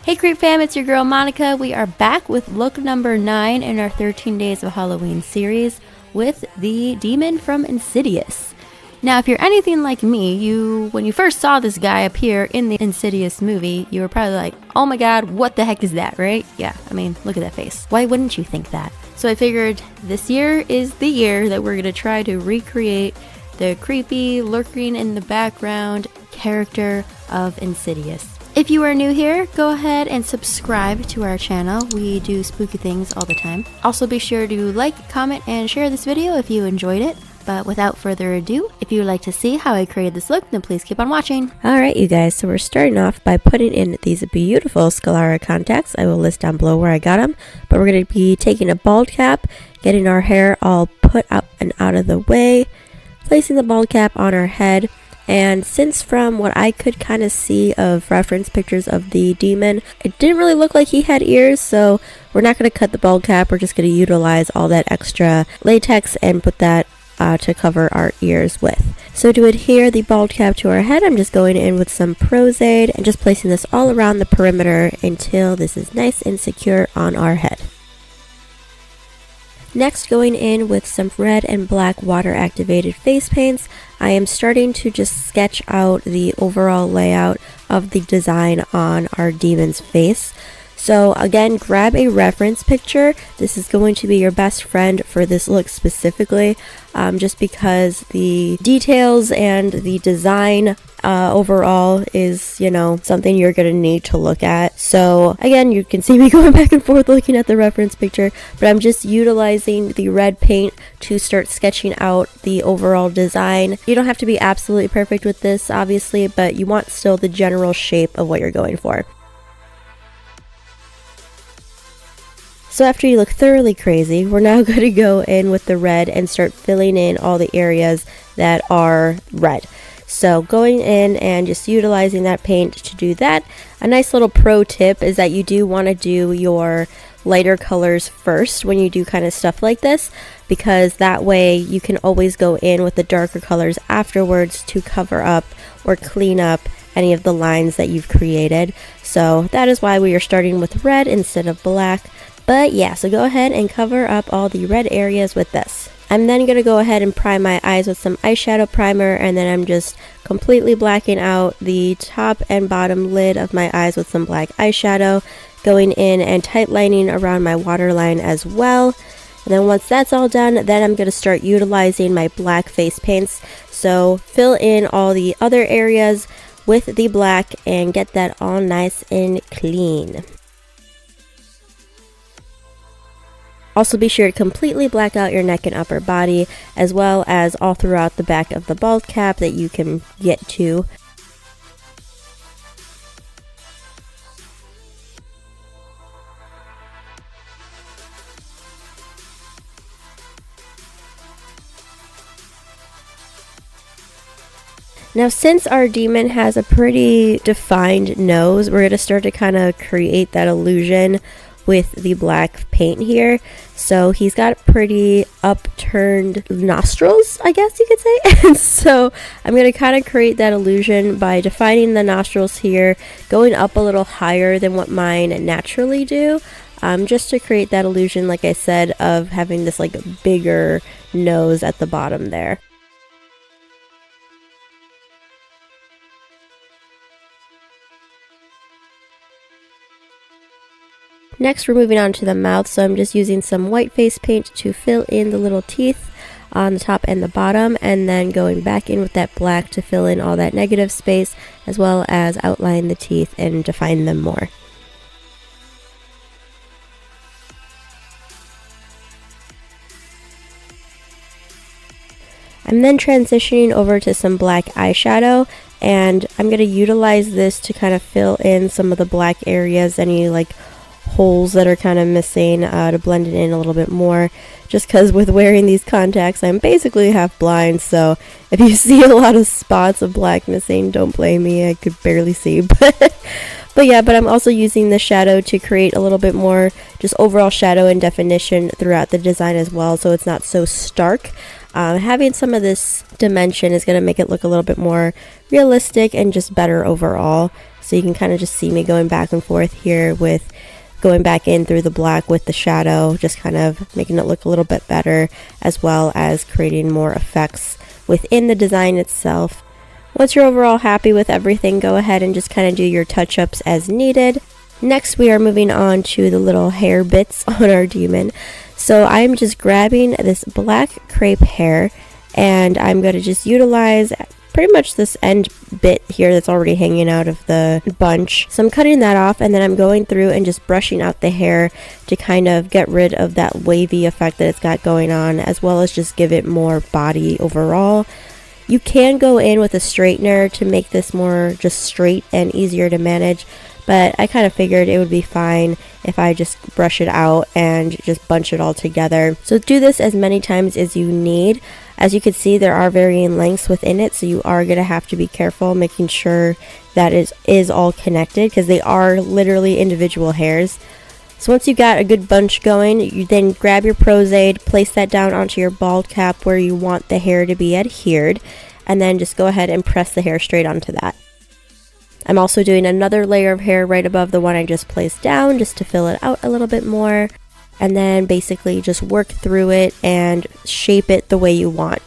Hey Creep fam, it's your girl Monica. We are back with look number 9 in our 13 Days of Halloween series with the demon from Insidious. Now, if you're anything like me, when you first saw this guy appear in the Insidious movie, you were probably like, oh my god, what the heck is that, right? Yeah, I mean, look at that face. Why wouldn't you think that? So I figured this year is the year that we're going to try to recreate the creepy, lurking in the background character of Insidious. If you are new here, go ahead and subscribe to our channel. We do spooky things all the time. Also be sure to like, comment, and share this video if you enjoyed it. But without further ado, if you would like to see how I created this look, then please keep on watching. Alright you guys, so we're starting off by putting in these beautiful Scalara contacts. I will list down below where I got them. But we're going to be taking a bald cap, getting our hair all put up and out of the way, placing the bald cap on our head. And since from what I could kind of see of reference pictures of the demon, it didn't really look like he had ears, so we're not going to cut the bald cap. We're just going to utilize all that extra latex and put that to cover our ears with. So to adhere the bald cap to our head, I'm just going in with some Prozade and just placing this all around the perimeter until this is nice and secure on our head. Next, going in with some red and black water activated face paints, I am starting to just sketch out the overall layout of the design on our demon's face. So again, grab a reference picture. This is going to be your best friend for this look specifically, just because the details and the design overall is, you know, something you're going to need to look at. So again, you can see me going back and forth looking at the reference picture, but I'm just utilizing the red paint to start sketching out the overall design. You don't have to be absolutely perfect with this, obviously, but you want still the general shape of what you're going for. So after you look thoroughly crazy, we're now going to go in with the red and start filling in all the areas that are red. So going in and just utilizing that paint to do that. A nice little pro tip is that you do want to do your lighter colors first when you do kind of stuff like this, because that way you can always go in with the darker colors afterwards to cover up or clean up any of the lines that you've created. So that is why we are starting with red instead of black. But yeah, so go ahead and cover up all the red areas with this. I'm then going to go ahead and prime my eyes with some eyeshadow primer, and then I'm just completely blacking out the top and bottom lid of my eyes with some black eyeshadow, going in and tight lining around my waterline as well. And then once that's all done, then I'm going to start utilizing my black face paints. So fill in all the other areas with the black and get that all nice and clean. Also be sure to completely black out your neck and upper body, as well as all throughout the back of the bald cap that you can get to. Now, since our demon has a pretty defined nose, we're going to start to kind of create that illusion with the black paint here. So he's got pretty upturned nostrils, I guess you could say. And so I'm going to kind of create that illusion by defining the nostrils here, going up a little higher than what mine naturally do, just to create that illusion, like I said, of having this like bigger nose at the bottom there. Next, we're moving on to the mouth, so I'm just using some white face paint to fill in the little teeth on the top and the bottom, and then going back in with that black to fill in all that negative space, as well as outline the teeth and define them more. I'm then transitioning over to some black eyeshadow, and I'm going to utilize this to kind of fill in some of the black areas, any like holes that are kind of missing, to blend it in a little bit more, just because with wearing these contacts I'm basically half blind, so if you see a lot of spots of black missing, don't blame me, I could barely see. But I'm also using the shadow to create a little bit more just overall shadow and definition throughout the design as well, so it's not so stark. Having some of this dimension is going to make it look a little bit more realistic and just better overall. So you can kind of just see me going back and forth here with going back in through the black with the shadow, just kind of making it look a little bit better, as well as creating more effects within the design itself. Once you're overall happy with everything, go ahead and just kind of do your touch-ups as needed. Next, we are moving on to the little hair bits on our demon. So I'm just grabbing this black crepe hair, and I'm going to just utilize pretty much this end bit here that's already hanging out of the bunch. So I'm cutting that off, and then I'm going through and just brushing out the hair to kind of get rid of that wavy effect that it's got going on, as well as just give it more body overall. You can go in with a straightener to make this more just straight and easier to manage, but I kind of figured it would be fine if I just brush it out and just bunch it all together. So do this as many times as you need. As you can see, there are varying lengths within it, so you are going to have to be careful making sure that it is all connected, because they are literally individual hairs. So once you got a good bunch going, you then grab your Pros-Aid, place that down onto your bald cap where you want the hair to be adhered, and then just go ahead and press the hair straight onto that. I'm also doing another layer of hair right above the one I just placed down, just to fill it out a little bit more, and then basically just work through it and shape it the way you want.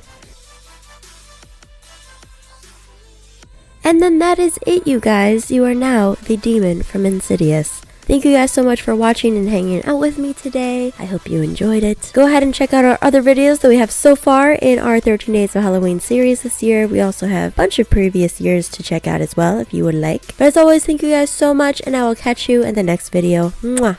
And then that is it, you guys. You are now the demon from Insidious. Thank you guys so much for watching and hanging out with me today. I hope you enjoyed it. Go ahead and check out our other videos that we have so far in our 13 Days of Halloween series this year. We also have a bunch of previous years to check out as well if you would like. But as always, thank you guys so much, and I will catch you in the next video. Mwah!